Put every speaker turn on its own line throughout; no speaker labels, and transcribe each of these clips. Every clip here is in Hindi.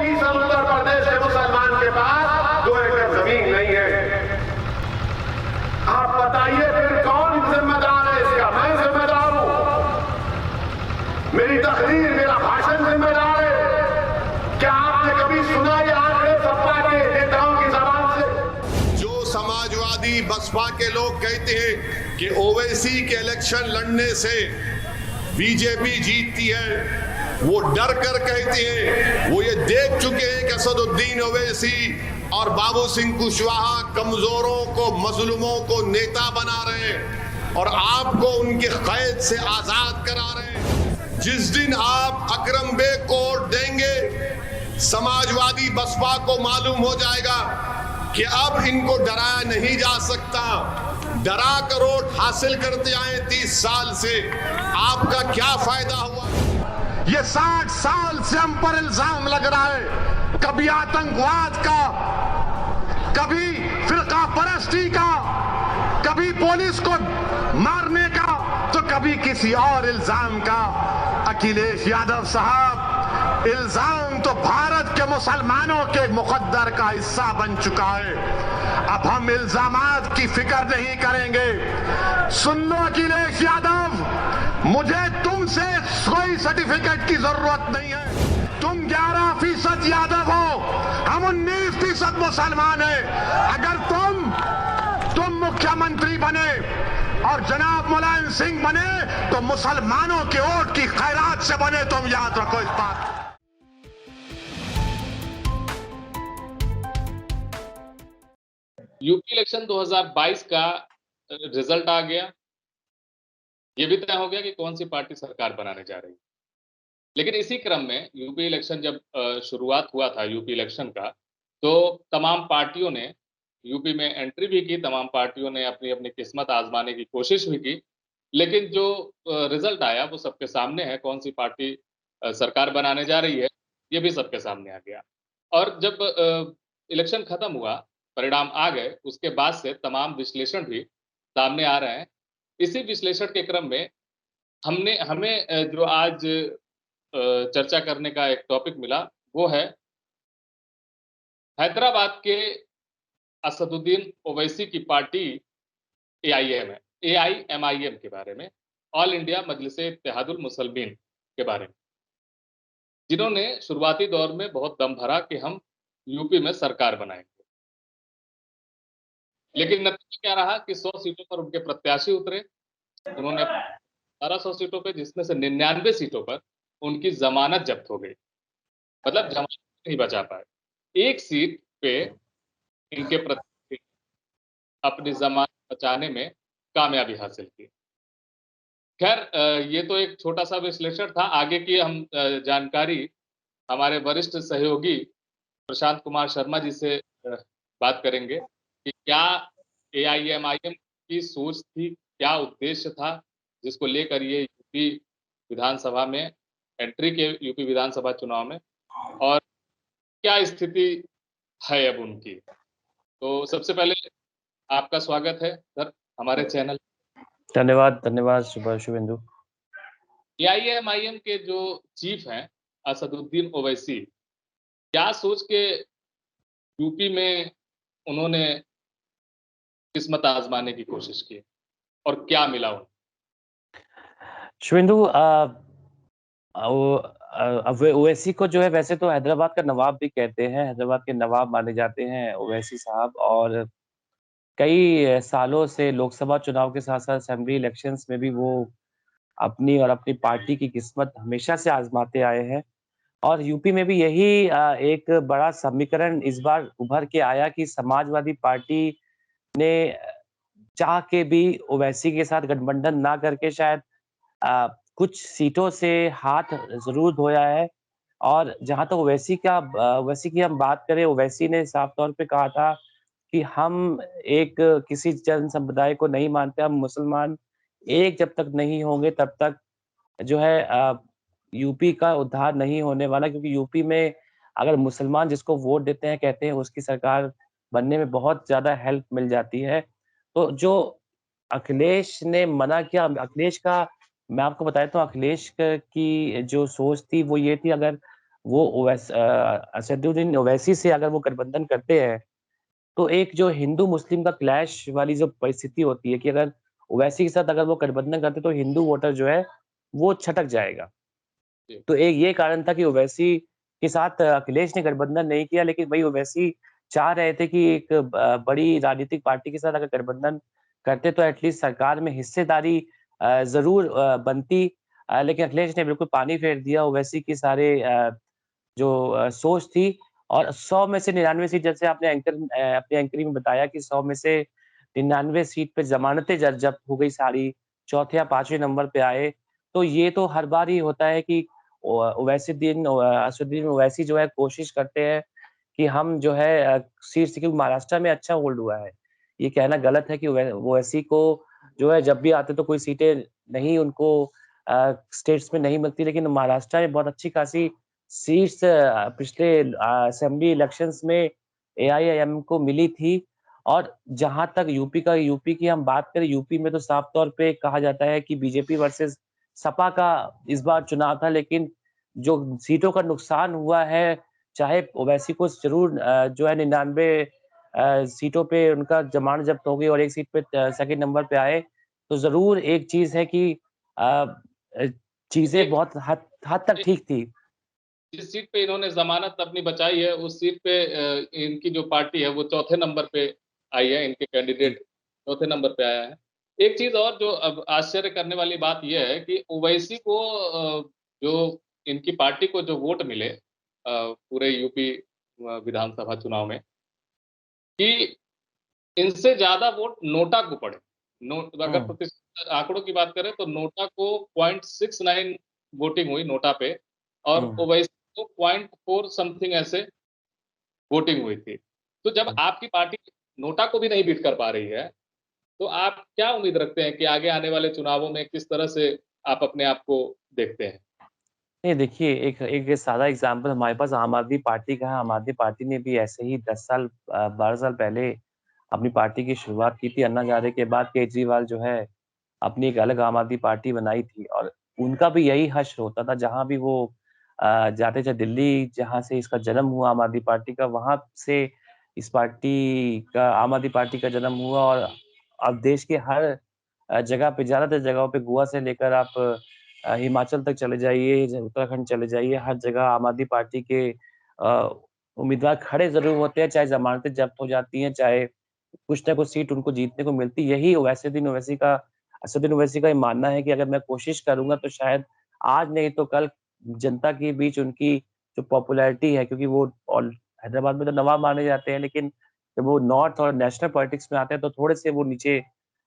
फीसद उत्तर प्रदेश के मुसलमान के पास 2 एकड़ जमीन नहीं है। आप बताइए फिर कौन जिम्मेदार है इसका? मैं जिम्मेदार हूं, मेरी तकरीर, मेरा भाषण जिम्मेदार है। क्या आपने कभी सुना ये आंकड़े सपा के नेताओं की जबान से?
जो समाजवादी बसपा के लोग कहते हैं कि ओवैसी के इलेक्शन लड़ने से बीजेपी जीतती है, वो डर कर कहते हैं। वो ये देख चुके हैं कि असदुद्दीन ओवैसी और बाबू सिंह कुशवाहा कमजोरों को, मजलूमों को नेता बना रहे हैं और आपको उनके कैद से आजाद करा रहे हैं। जिस दिन आप अकरम बेग को वोट देंगे, समाजवादी बसपा को मालूम हो जाएगा कि अब इनको डराया नहीं जा सकता। डरा कर वोट हासिल करते आए 30 साल से, आपका क्या फायदा हुआ?
ये 60 साल से हम पर इल्जाम लग रहा है, कभी आतंकवाद का, कभी फिरका परस्ती का, कभी पुलिस को मारने का, तो कभी किसी और इल्जाम का। अखिलेश यादव साहब, इल्जाम तो भारत के मुसलमानों के मुकद्दर का हिस्सा बन चुका है। अब हम इल्जामात की फिक्र नहीं करेंगे। सुन लो अखिलेश यादव, मुझे तुमसे कोई सर्टिफिकेट की जरूरत नहीं है। तुम 11% यादव हो, हम 19% मुसलमान हैं। अगर तुम मुख्यमंत्री बने और जनाब मुलायम सिंह बने तो मुसलमानों के वोट की खैरात से बने। तुम याद रखो इस बात।
यूपी इलेक्शन 2022 का रिजल्ट आ गया। ये भी तय हो गया कि कौन सी पार्टी सरकार बनाने जा रही है। लेकिन इसी क्रम में यूपी इलेक्शन जब शुरुआत हुआ था यूपी इलेक्शन का, तो तमाम पार्टियों ने यूपी में एंट्री भी की, तमाम पार्टियों ने अपनी अपनी किस्मत आजमाने की कोशिश भी की। लेकिन जो रिजल्ट आया वो सबके सामने है। कौन सी पार्टी सरकार बनाने जा रही है ये भी सबके सामने आ गया। और जब इलेक्शन खत्म हुआ, परिणाम आ गए, उसके बाद से तमाम विश्लेषण भी सामने आ रहे हैं। इसी विश्लेषण के क्रम में हमें जो आज चर्चा करने का एक टॉपिक मिला, वो है हैदराबाद के असदुद्दीन ओवैसी की पार्टी AIMIM के बारे में, ऑल इंडिया मजलिस-ए-इत्तेहादुल मुसलिमीन के बारे में, जिन्होंने शुरुआती दौर में बहुत दम भरा कि हम यूपी में सरकार बनाएंगे। लेकिन नतीजा क्या रहा कि 100 सीटों पर उनके प्रत्याशी उतरे। उन्होंने 1200 सीटों पे, जिसमें से 99 सीटों पर उनकी जमानत जब्त हो गई। मतलब जमानत नहीं बचा पाए। एक सीट पे इनके प्रत्याशी अपनी जमानत बचाने में कामयाबी हासिल की। खैर, ये तो एक छोटा सा विश्लेषण था। आगे की हम जानकारी हमारे वरिष्ठ सहयोगी प्रशांत कुमार शर्मा जी से बात करेंगे कि क्या AIMIM की सोच थी, क्या उद्देश्य था जिसको लेकर ये यूपी विधानसभा में एंट्री के, यूपी विधानसभा चुनाव में, और क्या स्थिति है अब उनकी। तो सबसे पहले आपका स्वागत है सर हमारे चैनल।
धन्यवाद शुभेंदु।
AIMIM के जो चीफ हैं असदुद्दीन ओवैसी, क्या सोच के यूपी में उन्होंने किस्मत आजमाने की कोशिश की और क्या मिला उन्हें?
शुभेंदु, ओवैसी को जो है वैसे तो हैदराबाद का नवाब भी कहते हैं, हैदराबाद के नवाब माने जाते हैं ओवैसी साहब, और कई सालों से लोकसभा चुनाव के साथ साथ असेंबली इलेक्शंस में भी वो अपनी और अपनी पार्टी की किस्मत हमेशा से आजमाते आए हैं। और यूपी में भी यही एक बड़ा समीकरण इस बार उभर के आया कि समाजवादी पार्टी ने चाह के भी ओवैसी के साथ गठबंधन ना करके शायद कुछ सीटों से हाथ जरूर धोया है। और जहां तक ओवैसी की हम बात करें, ओवैसी ने साफ तौर पे कहा था कि हम एक किसी जन समुदाय को नहीं मानते, हम मुसलमान एक जब तक नहीं होंगे तब तक जो है यूपी का उद्धार नहीं होने वाला, क्योंकि यूपी में अगर मुसलमान जिसको वोट देते हैं, कहते हैं उसकी सरकार बनने में बहुत ज्यादा हेल्प मिल जाती है। तो जो अखिलेश ने मना किया, अखिलेश का मैं आपको बताता हूँ, अखिलेश की जो सोच थी वो ये थी, अगर वो असदुद्दीन ओवैसी से अगर वो गठबंधन करते हैं, तो एक जो हिंदू मुस्लिम का क्लैश वाली जो परिस्थिति होती है कि अगर ओवैसी के साथ अगर वो गठबंधन करते तो हिंदू वोटर जो है वो छटक जाएगा।
जी।
तो एक ये कारण था कि ओवैसी के साथ अखिलेश ने गठबंधन नहीं किया, लेकिन वही ओवैसी चाह रहे थे कि एक बड़ी राजनीतिक पार्टी के साथ अगर गठबंधन करते तो एटलीस्ट सरकार में हिस्सेदारी ज़रूर बनती। लेकिन अखिलेश ने बिल्कुल पानी फेर दिया ओवैसी के सारे जो सोच थी। और 100 में से 99 सीट, जैसे आपने अपने एंकरिंग में बताया कि 100 में से 99 सीट पे ज़मानतें ज जब्त हो गई सारी, चौथे या 5वें नंबर पे आए। तो ये तो हर बार ही होता है कि असदुद्दीन ओवैसी जो है कोशिश करते हैं कि हम जो है सीट से, क्योंकि महाराष्ट्र में अच्छा होल्ड हुआ है। ये कहना गलत है कि ओवैसी को जो है जब भी आते तो कोई सीटें नहीं उनको स्टेट्स में नहीं मिलती, लेकिन महाराष्ट्र में बहुत अच्छी खासी सीट्स पिछले असेंबली इलेक्शंस में एआईएम को मिली थी। और जहाँ तक यूपी की हम बात करें, यूपी में तो साफ तौर पे कहा जाता है कि बीजेपी वर्सेस सपा का इस बार चुनाव था, लेकिन जो सीटों का नुकसान हुआ है, चाहे ओवैसी को ज़रूर जो है 99 सीटों पे उनका जमानत जब्त हो गई और एक सीट पे सेकंड नंबर पे आए, तो ज़रूर एक चीज़ है कि अ चीज़ें
एक
बहुत हद हद तक
एक
ठीक थी।
जिस सीट पे इन्होंने ज़मानत अपनी बचाई है, उस सीट पे इनकी जो पार्टी है, वो चौथे नंबर पे आई है, इनके
जी।
कैंडिडेट चौथे नंबर पे आया है। एक चीज़ और जो अब आश्चर्य करने वाली बात ये है कि ओवैसी को जो इनकी पार्टी को जो वोट मिले पूरे यूपी विधानसभा चुनाव में, कि इनसे ज़्यादा वोट नोटा को पड़े। अगर
हुँ,
प्रतिशत आंकड़ों की बात करें तो नोटा को 0.69 वोटिंग हुई नोटा पे और
हुँ,
ओवैसी को 0.4 समथिंग ऐसे वोटिंग हुई थी। तो जब
हुँ।
आपकी पार्टी नोटा को भी नहीं बीट कर पा रही है, तो आप क्या उम्मीद रखते हैं कि आगे आने वाले चुनावों में किस तरह से आप अपने आप को देखते हैं?
नहीं, देखिए, एक एक सादा एग्ज़ाम्पल हमारे पास आम आदमी पार्टी का है। आम आदमी पार्टी ने भी ऐसे ही 10 साल 12 साल पहले अपनी पार्टी की शुरुआत की थी। अन्ना हज़ारे के बाद केजरीवाल जो है, अपनी एक अलग आम आदमी पार्टी बनाई थी और उनका भी यही हश्र होता था, जहाँ भी वो जाते थे दिल्ली, जहाँ से इसका जन्म हुआ आम आदमी पार्टी का, वहाँ से इस पार्टी का आम आदमी पार्टी का जन्म हुआ। और अब देश के हर जगह पे, ज़्यादातर जगहों पे, गोवा से लेकर आप हिमाचल तक चले जाइए, उत्तराखंड चले जाइए, हर जगह आम आदमी पार्टी के उम्मीदवार खड़े ज़रूर होते हैं, चाहे ज़मानतें जब्त हो जाती हैं, चाहे कुछ ना कुछ सीट उनको जीतने को मिलती। यही असदुद्दीन ओवैसी का ये मानना है कि अगर मैं कोशिश करूँगा तो शायद आज नहीं तो कल जनता के बीच उनकी जो पॉपुलैरिटी है, क्योंकि वो ऑल हैदराबाद में तो नवाब माने जाते हैं, लेकिन जब वो नॉर्थ और नेशनल पॉलिटिक्स में आते हैं तो थोड़े से वो नीचे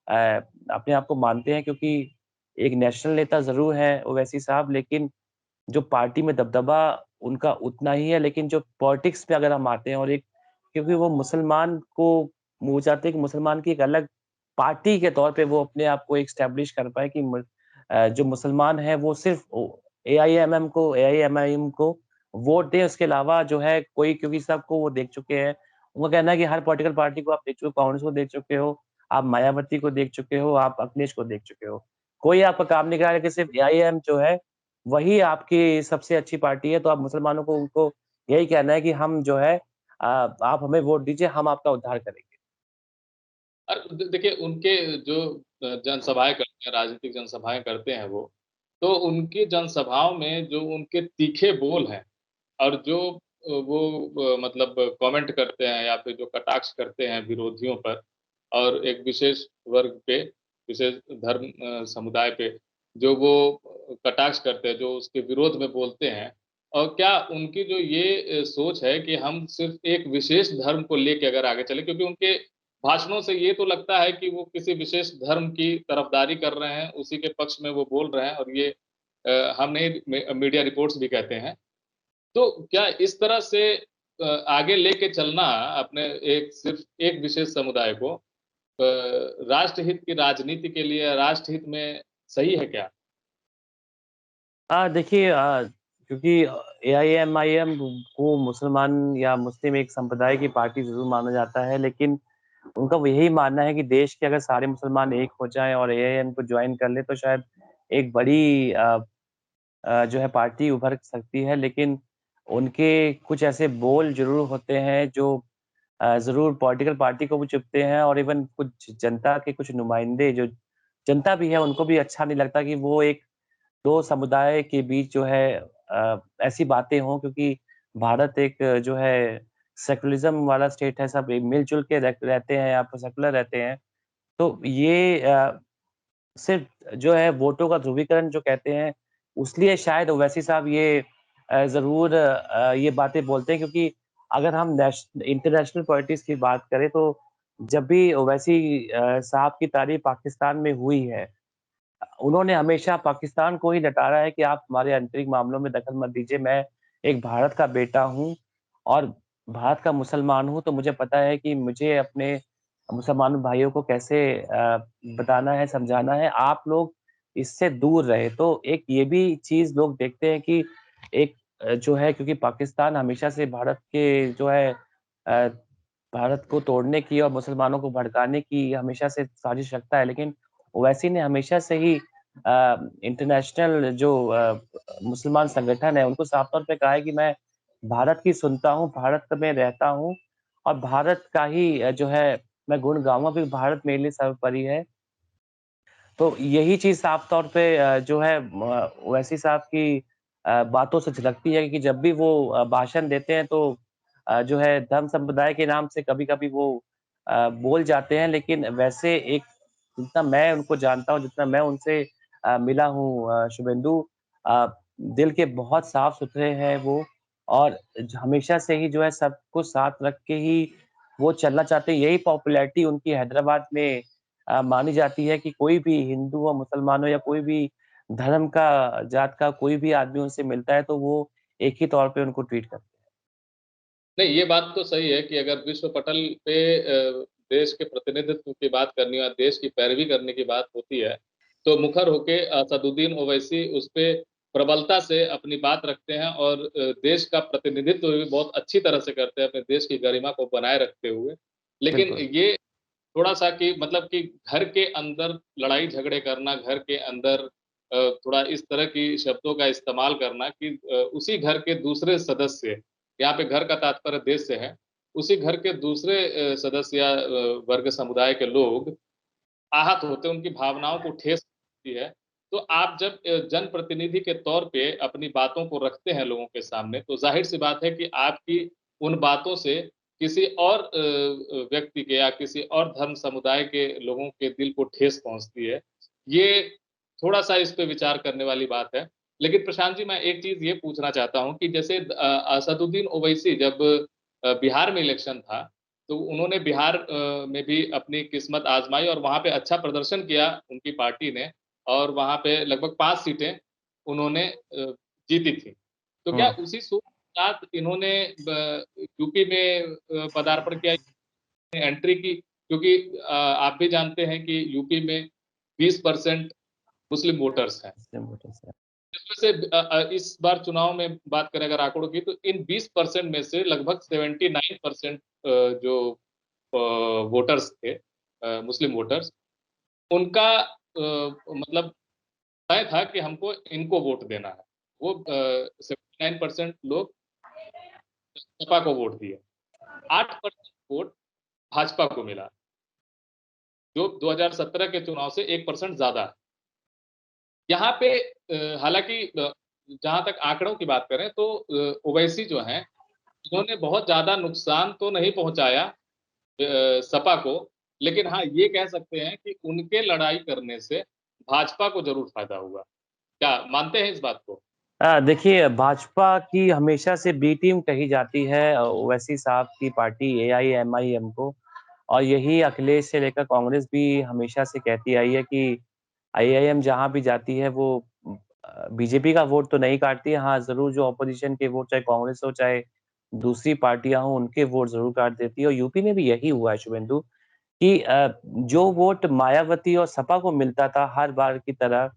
अपने आप को मानते हैं, क्योंकि एक नेशनल नेता ज़रूर हैं ओवैसी साहब, लेकिन जो पार्टी में दबदबा उनका उतना ही है। लेकिन जो पॉलिटिक्स में अगर हम आते हैं और एक, क्योंकि वो चाहते हैं कि मुसलमान की एक अलग पार्टी के तौर पे वो अपने आप को एस्टैब्लिश कर पाएँ कि जो मुसलमान हैं वो सिर्फ़ एआईएमआईएम को वोट दें, उसके अलावा जो है कोई, क्योंकि सबको वो देख चुके हैं। उनका कहना है कि हर पॉलिटिकल पार्टी को आप देख चुके हो, कांग्रेस को देख चुके हो, आप मायावती को देख चुके हो, आप अखिलेश को देख चुके हो। कोई आपका काम नहीं करा, लेकिन सिर्फ़ एआईएम जो है वही आपकी सबसे अच्छी पार्टी है। तो आप मुसलमानों को, उनको यही कहना है कि हम जो है आप हमें वोट दीजिए, हम आपका उद्धार करेंगे।
और देखिए उनके जो जनसभाएँ करते हैं, राजनीतिक जनसभाएँ करते हैं वो, तो उनकी जनसभाओं में जो उनके तीखे बोल हैं और जो वो मतलब कमेंट करते हैं या फिर जो कटाक्ष करते हैं विरोधियों पर और एक विशेष वर्ग पे, विशेष धर्म समुदाय पे, जो वो कटाक्ष करते हैं, जो उसके विरोध में बोलते हैं और क्या उनकी जो ये सोच है कि हम सिर्फ़ एक विशेष धर्म को लेके अगर आगे चलें क्योंकि उनके भाषणों से ये तो लगता है कि वो किसी विशेष धर्म की तरफदारी कर रहे हैं, उसी के पक्ष में वो बोल रहे हैं और ये हमने मीडिया रिपोर्ट्स भी कहते हैं। तो क्या इस तरह से आगे लेके चलना अपने एक सिर्फ़ एक विशेष समुदाय को राष्ट्रहित की राजनीति के लिए राष्ट्रहित में सही है क्या?
देखिए, क्योंकि एआईएमआईएम को मुसलमान या मुस्लिम एक संप्रदाय की पार्टी ज़रूर माना जाता है, लेकिन उनका वो यही मानना है कि देश के अगर सारे मुसलमान एक हो जाएँ और एआईएम को जॉइन कर लें तो शायद एक बड़ी जो है पार्टी उभर सकती है। लेकिन उनके कुछ ऐसे बोल ज़रूर होते हैं जो ज़रूर पॉलिटिकल पार्टी को भी चुभते हैं और इवन कुछ जनता के कुछ नुमाइंदे जो जनता भी है, उनको भी अच्छा नहीं लगता कि वो एक 2 समुदाय के बीच जो है ऐसी बातें हों क्योंकि भारत एक जो है सेकुलरिज़्म वाला स्टेट है, सब मिल-जुल के रहते हैं, यहाँ पे सेकुलर रहते हैं। तो ये सिर्फ़ जो है वोटों का ध्रुवीकरण जो कहते हैं, उसलिए शायद ओवैसी साहब ये ज़रूर ये बातें बोलते हैं क्योंकि अगर हम इंटरनेशनल पॉलिटिक्स की बात करें तो जब भी ओवैसी साहब की तारीफ़ पाकिस्तान में हुई है, उन्होंने हमेशा पाकिस्तान को ही लताड़ा है कि आप हमारे आंतरिक मामलों में दखल मत दीजिए, मैं एक भारत का बेटा हूँ और भारत का मुसलमान हूँ, तो मुझे पता है कि मुझे अपने मुसलमान भाइयों को कैसे बताना है, समझाना है, आप लोग इससे दूर रहे। तो एक ये भी चीज़ लोग देखते हैं कि एक जो है क्योंकि पाकिस्तान हमेशा से भारत के जो है भारत को तोड़ने की और मुसलमानों को भड़काने की हमेशा से साजिश रखता है, लेकिन ओवैसी ने हमेशा से ही इंटरनेशनल जो मुसलमान संगठन है, उनको साफ तौर पे कहा है कि मैं भारत की सुनता हूँ, भारत में रहता हूँ और भारत का ही जो है मैं गुण गाऊँगा क्योंकि भारत मेरे लिए सर्वोपरि है। तो यही चीज़ साफ तौर पे जो है ओवैसी साहब की बातों से झलकती है कि जब भी वो भाषण देते हैं तो जो है धर्म संप्रदाय के नाम से कभी-कभी वो बोल जाते हैं, लेकिन वैसे एक जितना मैं उनको जानता हूँ, जितना मैं उनसे मिला हूँ शुभेंदु अ, दिल के बहुत साफ-सुथरे हैं वो और हमेशा से ही जो है सबको साथ रख के ही वो चलना चाहते हैं। यही पॉपुलैरिटी उनकी हैदराबाद में मानी जाती है कि कोई भी हिंदू हो, मुसलमान हो या कोई भी धर्म का, जात का कोई भी आदमी उनसे मिलता है, तो वो एक ही तौर पे उनको ट्रीट करते हैं।
नहीं, ये बात तो सही है कि अगर विश्व पटल पे देश के प्रतिनिधित्व की बात करनी है, देश की पैरवी करने की बात होती है, तो मुखर होके असदुद्दीन ओवैसी उस पे प्रबलता से अपनी बात रखते हैं और देश का प्रतिनिधित्व भी बहुत अच्छी तरह से करते हैं, अपने देश की गरिमा को बनाए रखते हुए। लेकिन
बिल्कुल,
ये थोड़ा-सा कि मतलब कि घर के अंदर लड़ाई झगड़े करना, घर के अंदर थोड़ा इस तरह की शब्दों का इस्तेमाल करना कि उसी घर के दूसरे सदस्य, यहाँ पे घर का तात्पर्य देश से है, उसी घर के दूसरे सदस्य या वर्ग समुदाय के लोग आहत होते हैं, उनकी भावनाओं को ठेस पहुँचती है। तो आप जब जनप्रतिनिधि के तौर पे अपनी बातों को रखते हैं लोगों के सामने, तो ज़ाहिर-सी बात है कि आपकी उन बातों से किसी और व्यक्ति के या किसी और धर्म समुदाय के लोगों के दिल को ठेस पहुँचती है। ये थोड़ा-सा इस पे विचार करने वाली बात है। लेकिन प्रशांत जी, मैं एक चीज़ ये पूछना चाहता हूँ कि जैसे असदुद्दीन ओवैसी जब बिहार में इलेक्शन था, तो उन्होंने बिहार में भी अपनी किस्मत आज़माई और वहाँ पे अच्छा प्रदर्शन किया उनकी पार्टी ने और वहाँ पे लगभग 5 सीटें उन्होंने जीती थी। तो क्या
हुँ।
उसी सोच के साथ इन्होंने यूपी में पदार्पण किया, एंट्री की? क्योंकि आप भी जानते हैं कि यूपी में 20% मुस्लिम वोटर्स हैं। इसमें से इस बार चुनाव में बात करें अगर आंकड़ों की, तो इन 20% में से लगभग 79% जो वोटर्स थे, मुस्लिम वोटर्स, उनका मतलब तय था कि हमको इनको वोट देना है। वो 79% लोग सपा को वोट दिए। 8% वोट भाजपा को मिला, जो 2017 के चुनाव से 1% ज़्यादा है। यहाँ पे हालाँकि जहाँ तक आंकड़ों की बात करें तो ओवैसी जो हैं, उन्होंने बहुत ज़्यादा नुकसान तो नहीं पहुँचाया सपा को, लेकिन हाँ, ये कह सकते हैं कि उनके लड़ाई करने से भाजपा को ज़रूर फ़ायदा हुआ। क्या मानते हैं इस बात को?
देखिए भाजपा की हमेशा से बी टीम कही जाती है ओवैसी साहब की पार्टी एआईएमआईएम को और यही अखिलेश से लेकर कांग्रेस भी हमेशा से कहती आई है कि आईआईएम जहाँ भी जाती है वो बीजेपी का वोट तो नहीं काटती है, हाँ, ज़रूर जो अपोज़िशन के वोट चाहे कांग्रेस हो, चाहे दूसरी पार्टियाँ हों, उनके वोट ज़रूर काट देती है और यूपी में भी यही हुआ है शुभेंदु कि जो वोट मायावती और सपा को मिलता था हर बार की तरह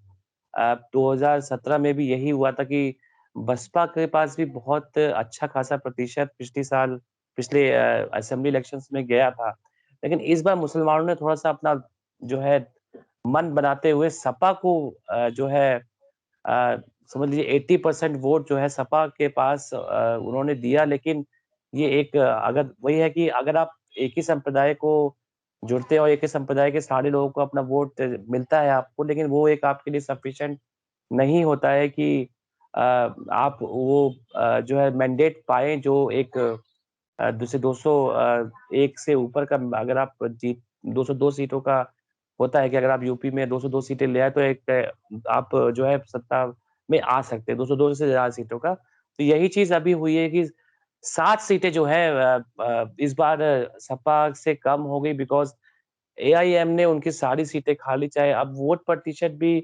2017 में भी यही हुआ था कि बसपा के पास भी बहुत अच्छा खासा प्रतिशत पिछले असेंबली इलेक्शंस में गया था। लेकिन इस बार मुसलमानों ने थोड़ा-सा अपना जो है मन बनाते हुए सपा को जो है समझ लीजिए 80% वोट जो है सपा के पास उन्होंने दिया, लेकिन ये एक अगर वही है कि अगर आप एक ही संप्रदाय को जुड़ते हैं और एक ही संप्रदाय के सारे लोगों को अपना वोट मिलता है आपको, लेकिन वो एक आपके लिए सफिशिएंट नहीं होता है कि आप वो जो है मैंडेट पाएँ जो एक दूसरे 201 से ऊपर का अगर आप जीत 202 सीटों का होता है कि अगर आप यूपी में 202 सीटें ले आए तो एक आप जो है सत्ता में आ सकते हैं 202 से ज़्यादा सीटों का। तो यही चीज़ अभी हुई है कि 7 सीटें जो है इस बार सपा से कम हो गई बिकॉज़ एआईएम ने उनकी सारी सीटें खा ली, चाहे अब वोट प्रतिशत भी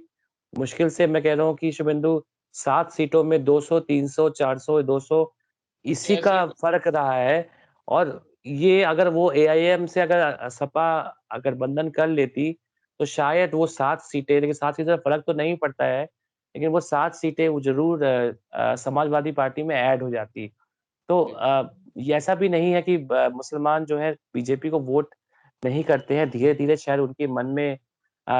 मुश्किल से मैं कह रहा हूँ कि शुभेंदु 7 सीटों में 200, 300, 400, 200 इसी
ऐसे
का
ही
फ़र्क रहा है और ये अगर वो एआईएम से अगर सपा अगर गठबंधन कर लेती, तो शायद वो 7 सीटें लेकिन 7 सीटें से फ़र्क तो नहीं पड़ता है, लेकिन वो 7 सीटें वो ज़रूर समाजवादी पार्टी में ऐड हो जाती। तो ये ऐसा भी नहीं है कि मुसलमान जो है बीजेपी को वोट नहीं करते हैं, धीरे-धीरे शायद उनके मन में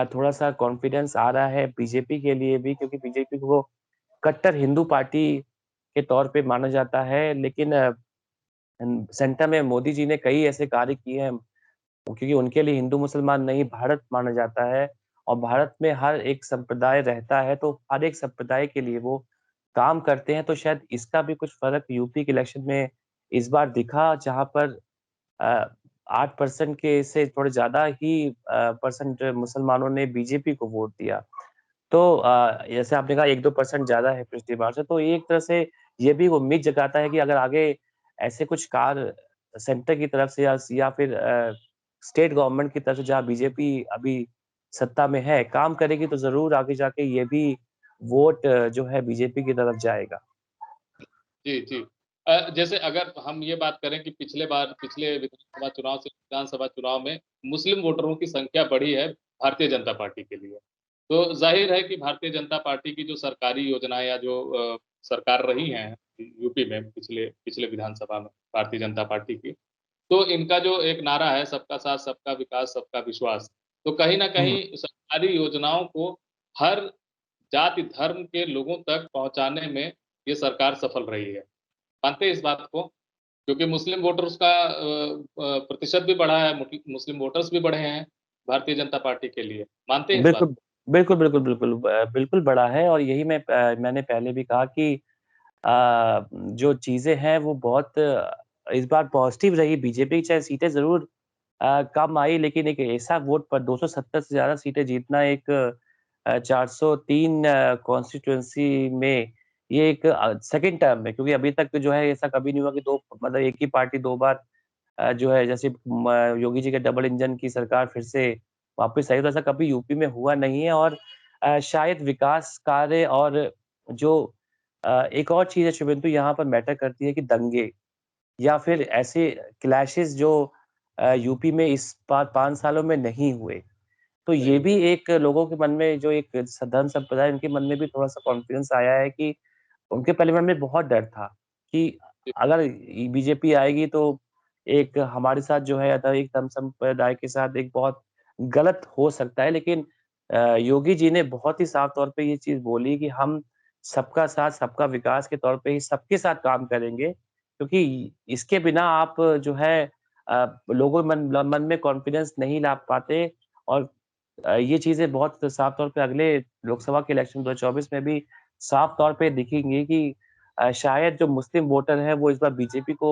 थोड़ा-सा कॉन्फिडेंस आ रहा है बीजेपी के लिए भी क्योंकि बीजेपी को वो कट्टर हिंदू पार्टी के तौर पे माना जाता है। लेकिन सेंटर में मोदी जी ने कई ऐसे कार्य किए हैं क्योंकि उनके लिए हिंदू मुसलमान नहीं भारत माना जाता है और भारत में हर एक संप्रदाय रहता है, तो हर एक संप्रदाय के लिए वो काम करते हैं, तो शायद इसका भी कुछ फ़र्क यूपी के इलेक्शन में इस बार दिखा जहाँ पर अ, 8% के से थोड़े ज़्यादा ही परसेंट मुसलमानों ने बीजेपी को वोट दिया। तो जैसे आपने कहा 1-2% ज़्यादा है पिछली बार से, तो ये एक तरह से ये भी उम्मीद जगाता है कि अगर आगे ऐसे कुछ कार्य सेंटर की तरफ से या फिर स्टेट गवर्नमेंट की तरफ से जहाँ बीजेपी अभी सत्ता में है, काम करेगी तो ज़रूर आगे जाके ये भी वोट जो है बीजेपी की तरफ जाएगा।
जी, जी। जैसे अगर हम ये बात करें कि पिछले विधानसभा चुनाव से विधानसभा चुनाव में मुस्लिम वोटरों की संख्या बढ़ी है भारतीय जनता पार्टी के लिए। तो ज़ाहिर है कि भारतीय जनता पार्टी की जो सरकारी योजनाएँ या जो सरकार रही हैं यूपी में पिछले पिछले विधानसभा में भारतीय जनता पार्टी की, तो इनका जो एक नारा है सबका साथ, सबका विकास, सबका विश्वास, तो कहीं न
हुँ।
कहीं सरकारी योजनाओं को हर जाति, धर्म के लोगों तक पहुँचाने में ये सरकार सफल रही है। मानते हैं इस बात को? क्योंकि मुस्लिम वोटर्स का प्रतिशत भी बढ़ा है, मुस्लिम वोटर्स भी बढ़े हैं भारतीय जनता पार्टी के लिए। मानते हैं इस बात
बिल्कुल,
को?
बिल्कुल। बिल्कुल बढ़ा है और यही मैंने पहले भी कहा कि जो चीज़ें हैं वो बहुत इस बार पॉज़िटिव रही बीजेपी चाहे सीटें ज़रूर कम आई लेकिन एक ऐसा वोट पर 270 से ज़्यादा सीटें जीतना एक 403 कॉन्स्टिट्यूएंसी में ये एक सेकंड टर्म में क्योंकि अभी तक जो है ऐसा कभी नहीं हुआ कि 2 मतलब एक ही पार्टी 2 बार जो है जैसे योगी जी के डबल इंजन की सरकार फिर से वापस आई तो ऐसा कभी यूपी में हुआ नहीं है और शायद विकास कार्य और जो एक और चीज़ है शुभेंदु यहाँ पर मैटर करती है कि दंगे या फिर ऐसे क्लैशेस जो यूपी में इस बार 5 सालों में नहीं हुए। तो ये
सही
भी एक लोगों के मन में जो एक धर्म संप्रदाय है उनके मन में भी थोड़ा-सा कॉन्फिडेंस आया है कि उनके पहले मन में बहुत डर था कि
है।
अगर बीजेपी आएगी तो एक हमारे साथ जो है अगर एक धर्म संप्रदाय के साथ एक बहुत गलत हो सकता है लेकिन योगी जी ने बहुत ही साफ तौर पे ये चीज़ बोली कि हम सबका साथ सबका विकास के तौर पे ही सबके साथ काम करेंगे क्योंकि इसके बिना आप जो है लोगों मन में कॉन्फिडेंस नहीं ला पाते और ये चीज़ें बहुत साफ तौर पे अगले लोकसभा के इलेक्शन 2024 में भी साफ तौर पे दिखेंगी कि शायद जो मुस्लिम वोटर है वो इस बार बीजेपी को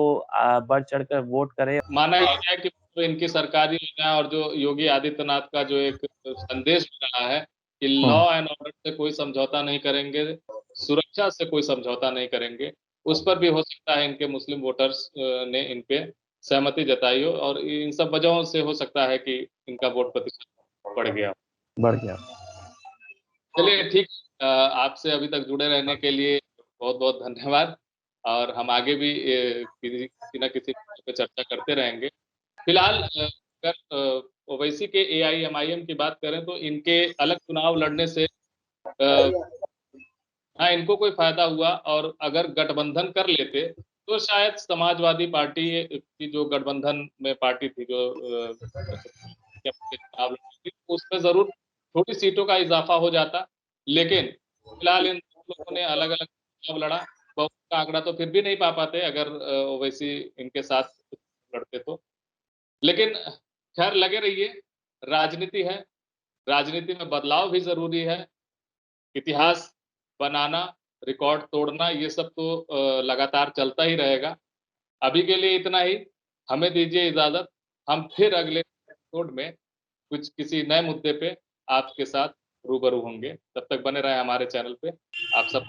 बढ़-चढ़ कर वोट करें।
माना ये जाए कि जो इनकी सरकारी योजना और जो योगी आदित्यनाथ का जो एक संदेश रहा है कि लॉ
हुँ,
एंड ऑर्डर से कोई समझौता नहीं करेंगे, सुरक्षा से कोई समझौता नहीं करेंगे, उस पर भी हो सकता है इनके मुस्लिम वोटर्स ने इन पे सहमति जताई हो और इन सब वजहों से हो सकता है कि इनका वोट प्रतिशत बढ़ गया।
बढ़ गया।
चलिए ठीक आपसे अभी तक जुड़े रहने के लिए बहुत-बहुत धन्यवाद और हम आगे भी किसी न किसी विषय पे चर्चा करते रहेंगे। फिलहाल अगर ओवैसी के एआईएमआईएम की बात करें तो इनके अलग चुनाव लड़ने से हाँ, इनको कोई फ़ायदा हुआ और अगर गठबंधन कर लेते, तो शायद समाजवादी पार्टी की जो गठबंधन में पार्टी थी जो चुनाव लड़ी थी, उसमें ज़रूर थोड़ी सीटों का इज़ाफ़ा हो जाता। लेकिन फिलहाल इन लोगों ने अलग अलग चुनाव लड़ा, बहुत का आंकड़ा तो फिर भी नहीं पा पाते अगर ओवैसी इनके साथ लड़ते तो। लेकिन खैर लगे रहिए, राजनीति है, राजनीति में बदलाव भी जरूरी है, इतिहास बनाना, रिकॉर्ड तोड़ना, ये सब तो लगातार चलता ही रहेगा। अभी के लिए इतना ही, हमें दीजिए इजाजत, हम फिर अगले एपिसोड में कुछ किसी नए मुद्दे पे आपके साथ रूबरू होंगे। तब तक बने रहे हमारे चैनल पे। आप सब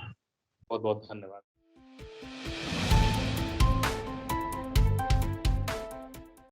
बहुत बहुत धन्यवाद।